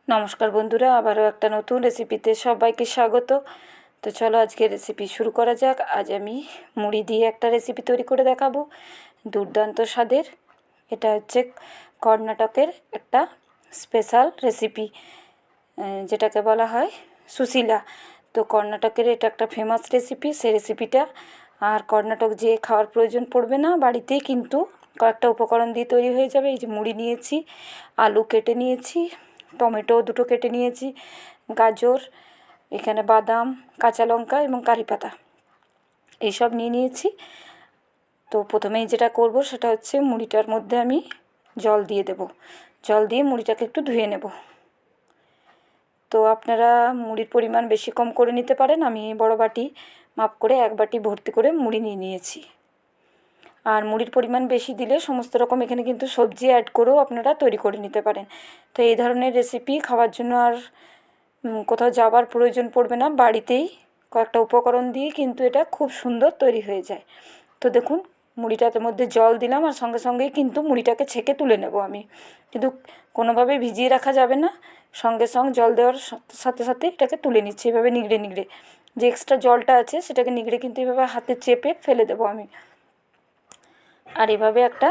নমস্কার বন্ধুরা, আবারও একটা নতুন রেসিপিতে সবাইকে স্বাগত। তো চলো আজকে রেসিপি শুরু করা যাক। আজ আমি মুড়ি দিয়ে একটা রেসিপি তৈরি করে দেখাবো, দুর্দান্ত স্বাদের। এটা হচ্ছে কর্ণাটকের একটা স্পেশাল রেসিপি, যেটাকে বলা হয় সুশীলা। তো কর্ণাটকের এটা একটা ফেমাস রেসিপি। সেই রেসিপিটা আর কর্ণাটক যেয়ে খাওয়ার প্রয়োজন পড়বে না, বাড়িতেই কিন্তু কয়েকটা উপকরণ দিয়ে তৈরি হয়ে যাবে। এই যে মুড়ি নিয়েছি, আলু কেটে নিয়েছি, টমেটো দুটো কেটে নিয়েছি, গাজর, এখানে বাদাম, কাঁচা লঙ্কা এবং কারি পাতা এইসব নিয়ে নিয়েছি। তো প্রথমেই যেটা করব সেটা হচ্ছে মুড়িটার মধ্যে আমি জল দিয়ে দেব। জল দিয়ে মুড়িটাকে একটু ধুয়ে নেব। তো আপনারা মুড়ির পরিমাণ বেশি কম করে নিতে পারেন। আমি বড় বাটি মাপ করে 1 বাটি ভর্তি করে মুড়ি নিয়ে নিয়েছি। আর মুড়ির পরিমাণ বেশি দিলে সমস্ত রকম এখানে কিন্তু সবজি অ্যাড করেও আপনারা তৈরি করে নিতে পারেন। তো এই ধরনের রেসিপি খাওয়ার জন্য আর কোথাও যাওয়ার প্রয়োজন পড়বে না, বাড়িতেই কয়েকটা উপকরণ দিয়ে কিন্তু এটা খুব সুন্দর তৈরি হয়ে যায়। তো দেখুন, মুড়িটার মধ্যে জল দিলাম আর সঙ্গে সঙ্গেই কিন্তু মুড়িটাকে ছেঁকে তুলে নেব আমি। কিন্তু কোনোভাবে ভিজিয়ে রাখা যাবে না, সঙ্গে সঙ্গে জল দেওয়ার সাথে সাথে এটাকে তুলে নিচ্ছি এভাবে নিগড়ে নিগড়ে। যে এক্সট্রা জলটা আছে সেটাকে নিগড়ে কিন্তু এভাবে হাতে চেপে ফেলে দেবো আমি। আর এভাবে একটা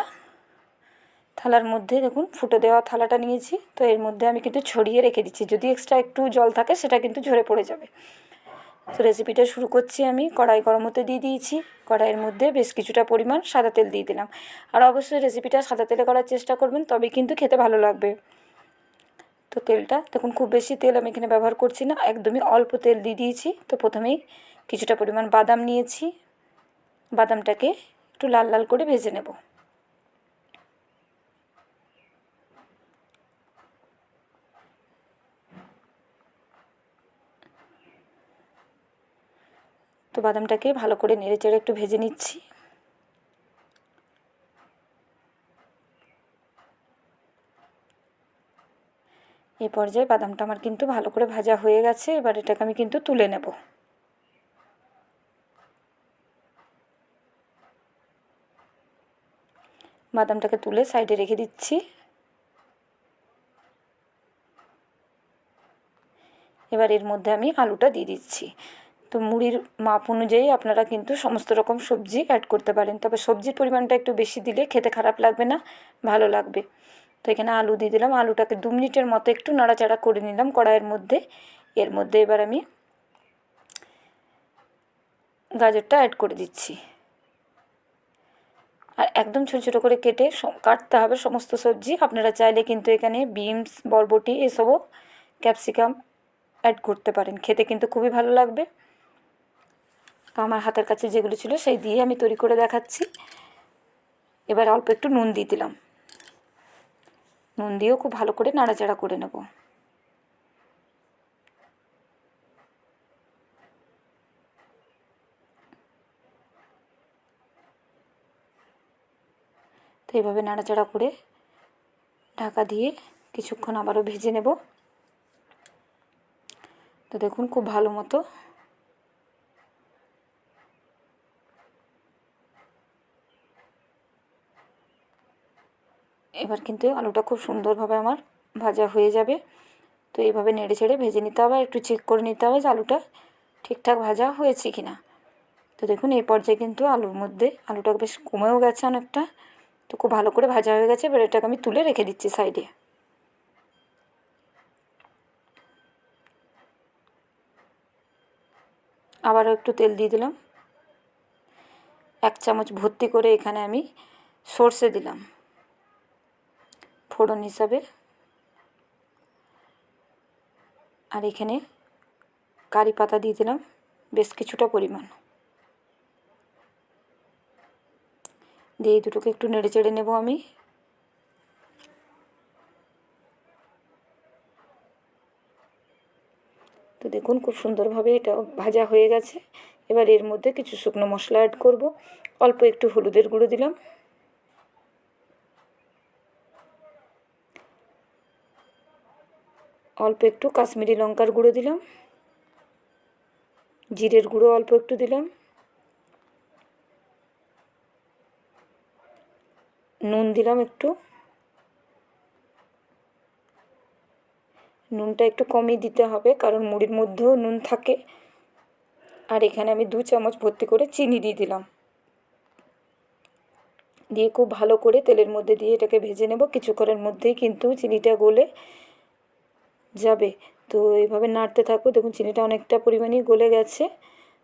থালার মধ্যে দেখুন ফুটো দেওয়া থালাটা নিয়েছি। তো এর মধ্যে আমি কিন্তু ছড়িয়ে রেখে দিচ্ছি, যদি এক্সট্রা একটু জল থাকে সেটা কিন্তু ঝরে পড়ে যাবে। তো রেসিপিটা শুরু করছি আমি। কড়াই গরম হতে দিয়ে দিয়েছি। কড়াইয়ের মধ্যে বেশ কিছুটা পরিমাণ সাদা তেল দিয়ে দিলাম। আর অবশ্যই রেসিপিটা সাদা তেলে করার চেষ্টা করবেন, তবে কিন্তু খেতে ভালো লাগবে। তো তেলটা দেখুন, খুব বেশি তেল আমি এখানে ব্যবহার করছি না, একদমই অল্প তেল দিয়ে দিয়েছি। তো প্রথমেই কিছুটা পরিমাণ বাদাম নিয়েছি, বাদামটাকে একটু লাল লাল করে ভেজে নেব। তো বাদামটাকে ভালো করে নেড়ে চেড়ে একটু ভেজে নিচ্ছি। এই পর্যায়ে বাদামটা আমার কিন্তু ভালো করে ভাজা হয়ে গেছে। এবার এটাকে আমি কিন্তু তুলে নেব। বাদামটাকে তুলে সাইডে রেখে দিচ্ছি। এবার এর মধ্যে আমি আলুটা দিয়ে দিচ্ছি। তো মুড়ির মাপ অনুযায়ী আপনারা কিন্তু সমস্ত রকম সবজি অ্যাড করতে পারেন, তবে সবজির পরিমাণটা একটু বেশি দিলে খেতে খারাপ লাগবে না, ভালো লাগবে। তো এখানে আলু দিয়ে দিলাম। আলুটাকে 2 মিনিটের মতো একটু নাড়াচাড়া করে নিলাম কড়াইয়ের মধ্যে। এর মধ্যে এবার আমি গাজরটা অ্যাড করে দিচ্ছি। আর একদম ছোটো ছোটো করে কেটে কাটতে হবে সমস্ত সবজি। আপনারা চাইলে কিন্তু এখানে বিনস, বরবটি এসবও, ক্যাপসিকাম অ্যাড করতে পারেন, খেতে কিন্তু খুবই ভালো লাগবে। তো আমার হাতের কাছে যেগুলো ছিল সেই দিয়ে আমি তৈরি করে দেখাচ্ছি। এবার অল্প একটু নুন দিয়ে দিলাম। নুন দিয়েও খুব ভালো করে নাড়াচাড়া করে নেব। তো এইভাবে নাড়াচাড়া করে ঢাকা দিয়ে কিছুক্ষণ আবারও ভেজে নেব। তো দেখুন, খুব ভালো মতো এবার কিন্তু আলুটা খুব সুন্দরভাবে আমার ভাজা হয়ে যাবে। তো এইভাবে নেড়ে চেড়ে ভেজে নিতে হবে, একটু চেক করে নিতে হবে যে আলুটা ঠিকঠাক ভাজা হয়েছে কি না। তো দেখুন, এই পর্যায়ে কিন্তু আলুটা বেশ কমেও গেছে অনেকটা। তো খুব ভালো করে ভাজা হয়ে গেছে। এবার এটাকে আমি তুলে রেখে দিচ্ছি সাইডে। আবারও একটু তেল দিয়ে দিলাম। 1 চামচ ভর্তি করে এখানে আমি সর্ষে দিলাম ফোড়ন হিসাবে। আর এখানে কারি পাতা দিয়ে দিলাম বেশ কিছুটা পরিমাণ। দিয়ে এই দুটোকে একটু নেড়ে চেড়ে নেব আমি। তো দেখুন, খুব সুন্দরভাবে এটা ভাজা হয়ে গেছে। এবার এর মধ্যে কিছু শুকনো মশলা অ্যাড করব। অল্প একটু হলুদের গুঁড়ো দিলাম, অল্প একটু কাশ্মীরি লঙ্কার গুঁড়ো দিলাম, জিরের গুঁড়ো অল্প একটু দিলাম, নুন দিলাম একটু, নুনটা একটু কমই দিতে হবে, কারণ মুড়ির মধ্যেও নুন থাকে। আর এখানে আমি 2 চামচ ভর্তি করে চিনি দিয়ে দিলাম, দিয়ে খুব ভালো করে তেলের মধ্যে দিয়ে এটাকে ভেজে নেব। কিছুক্ষণের মধ্যেই কিন্তু চিনিটা গলে যাবে। তো এইভাবে নাড়তে থাকবো। দেখুন চিনিটা অনেকটা পরিমাণেই গলে গেছে,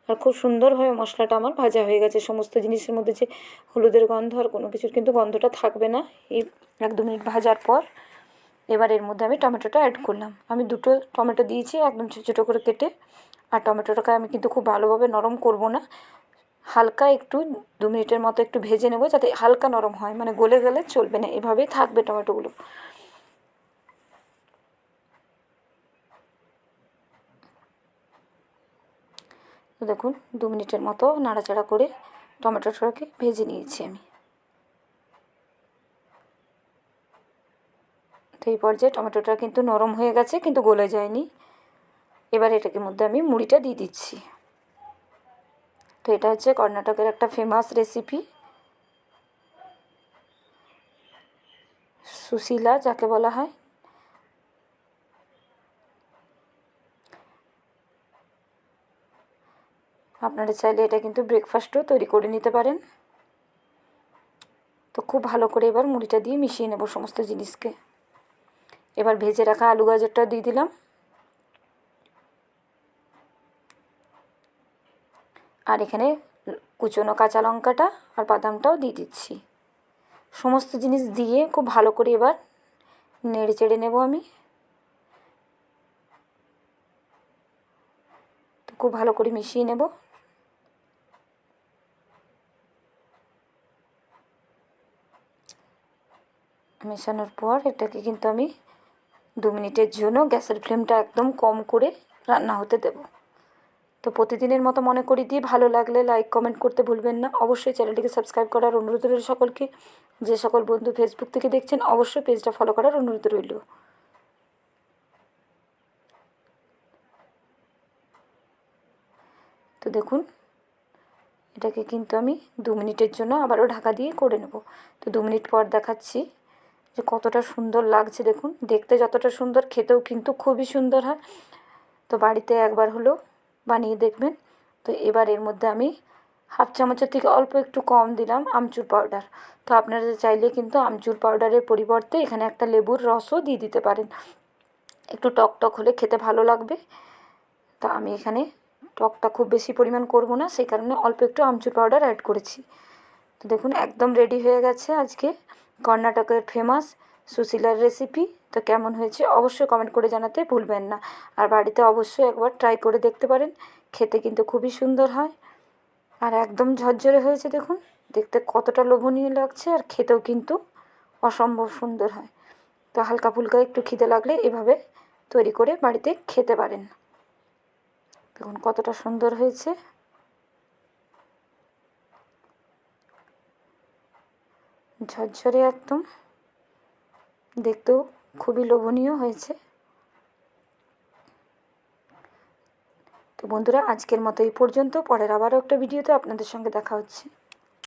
আর খুব সুন্দরভাবে মশলাটা আমার ভাজা হয়ে গেছে। সমস্ত জিনিসের মধ্যে যে হলুদের গন্ধ আর কোনো কিছুর কিন্তু গন্ধটা থাকবে না এই 1-2 মিনিট ভাজার পর। এবার এর মধ্যে আমি টমেটোটা অ্যাড করলাম। আমি 2টো টমেটো দিয়েছি একদম ছোটো ছোটো করে কেটে। আর টমেটোটাকে আমি কিন্তু খুব ভালোভাবে নরম করব না, হালকা একটু 2 মিনিটের মতো একটু ভেজে নেব, যাতে হালকা নরম হয়, মানে গলে গেলে চলবে না, এভাবেই থাকবে টমেটোগুলো। তো দেখুন 2 মিনিটের মতো নাড়াচাড়া করে টমেটোটাকে ভেজে নিয়েছি আমি। তো এই পর্যায়ে টমেটোটা কিন্তু নরম হয়ে গেছে, কিন্তু গলে যায়নি। এবার এটাকে মধ্যে আমি মুড়িটা দিয়ে দিচ্ছি। তো এটা হচ্ছে কর্ণাটকের একটা ফেমাস রেসিপি, সুশীলা যাকে বলা হয়। আপনারা চাইলে এটা কিন্তু ব্রেকফাস্টও তৈরি করে নিতে পারেন। তো খুব ভালো করে এবার মুড়িটা দিয়ে মিশিয়ে নেব সমস্ত জিনিসকে। এবার ভেজে রাখা আলু গাজরটা দিয়ে দিলাম, আর এখানে কুচনো কাঁচা লঙ্কাটা আর বাদামটাও দিয়ে দিচ্ছি। সমস্ত জিনিস দিয়ে খুব ভালো করে এবার নেড়ে চেড়ে নেব আমি। তো খুব ভালো করে মিশিয়ে নেব। মেশানোর পর এটাকে কিন্তু আমি 2 মিনিটের জন্য গ্যাসের ফ্লেমটা একদম কম করে রান্না হতে দেব। তো প্রতিদিনের মতো মনে করি দিয়ে ভালো লাগলে লাইক কমেন্ট করতে ভুলবেন না। অবশ্যই চ্যানেলটিকে সাবস্ক্রাইব করার অনুরোধ রইল সকলকে। যে সকল বন্ধু ফেসবুক থেকে দেখছেন অবশ্যই পেজটা ফলো করার অনুরোধ রইল। তো দেখুন এটাকে কিন্তু আমি 2 মিনিটের জন্য আবারও ঢাকা দিয়ে করে নেব। তো 2 মিনিট পর দেখাচ্ছি যে কতটা সুন্দর লাগছে। দেখুন দেখতে যতটা সুন্দর, খেতেও কিন্তু খুবই সুন্দর হয়। তো বাড়িতে একবার হলেও বানিয়ে দেখবেন। তো এবার এর মধ্যে আমি 1/2 চামচের থেকে অল্প একটু কম দিলাম আমচুর পাউডার। তো আপনারা চাইলে কিন্তু আমচুর পাউডারের পরিবর্তে এখানে একটা লেবুর রসও দিয়ে দিতে পারেন, একটু টক টক হলে খেতে ভালো লাগবে। তো আমি এখানে টকটা খুব বেশি পরিমাণ করব না, সেই কারণে অল্প একটু আমচুর পাউডার অ্যাড করেছি। তো দেখুন একদম রেডি হয়ে গেছে আজকে কর্ণাটকের ফেমাস সুশীলার রেসিপি। তো কেমন হয়েছে অবশ্যই কমেন্ট করে জানাতে ভুলবেন না। আর বাড়িতে অবশ্যই একবার ট্রাই করে দেখতে পারেন, খেতে কিন্তু খুবই সুন্দর হয়। আর একদম ঝরঝরে হয়েছে, দেখুন দেখতে কতটা লোভনীয় লাগছে, আর খেতেও কিন্তু অসম্ভব সুন্দর হয়। তো হালকা ফুলকা একটু খিদে লাগলে এভাবে তৈরি করে বাড়িতে খেতে পারেন। দেখুন কতটা সুন্দর হয়েছে, ঝরঝরে একদম, দেখতেও খুবই লোভনীয় হয়েছে। তো বন্ধুরা আজকের মতো এই পর্যন্ত। পরের আবারও একটা ভিডিওতে আপনাদের সঙ্গে দেখা হচ্ছে।